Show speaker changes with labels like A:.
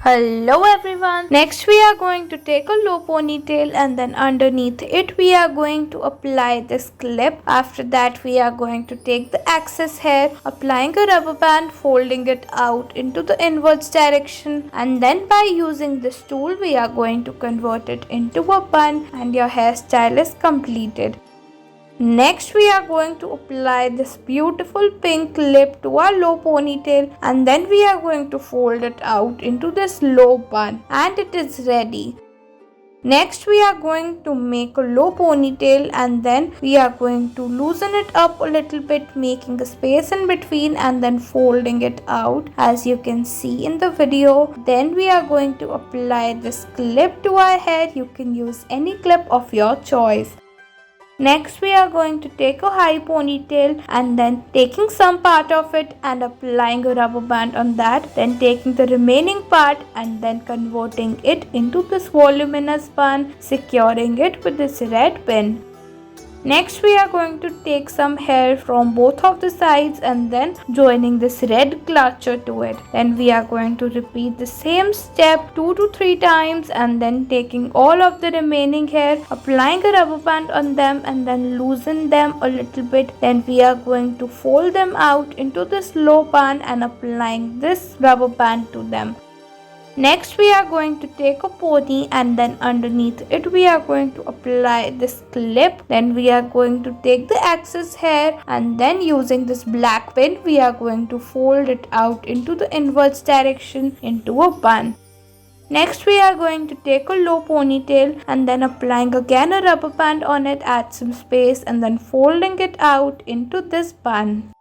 A: Hello everyone. Next we are going to take a low ponytail and then underneath it we are going to apply this clip. After that we are going to take the excess hair, applying a rubber band, folding it out into the inwards direction, and then by using this tool we are going to convert it into a bun and your hairstyle is completed. Next we are going to apply this beautiful pink clip to our low ponytail and then we are going to fold it out into this low bun and it is ready. Next we are going to make a low ponytail and then we are going to loosen it up a little bit, making a space in between and then folding it out as you can see in the video. Then we are going to apply this clip to our hair. You can use any clip of your choice. Next we are going to take a high ponytail and then taking some part of it and applying a rubber band on that, then taking the remaining part and then converting it into this voluminous bun, securing it with this red pin. Next we are going to take some hair from both of the sides and then joining this red clutcher to it. Then we are going to repeat the same step 2 to 3 times and then taking all of the remaining hair, applying a rubber band on them and then loosen them a little bit. Then we are going to fold them out into this low bun and applying this rubber band to them. Next we are going to take a pony and then underneath it we are going to apply this clip. Then we are going to take the excess hair and then using this black pin we are going to fold it out into the inwards direction into a bun. Next we are going to take a low ponytail and then applying again a rubber band on it, add some space and then folding it out into this bun.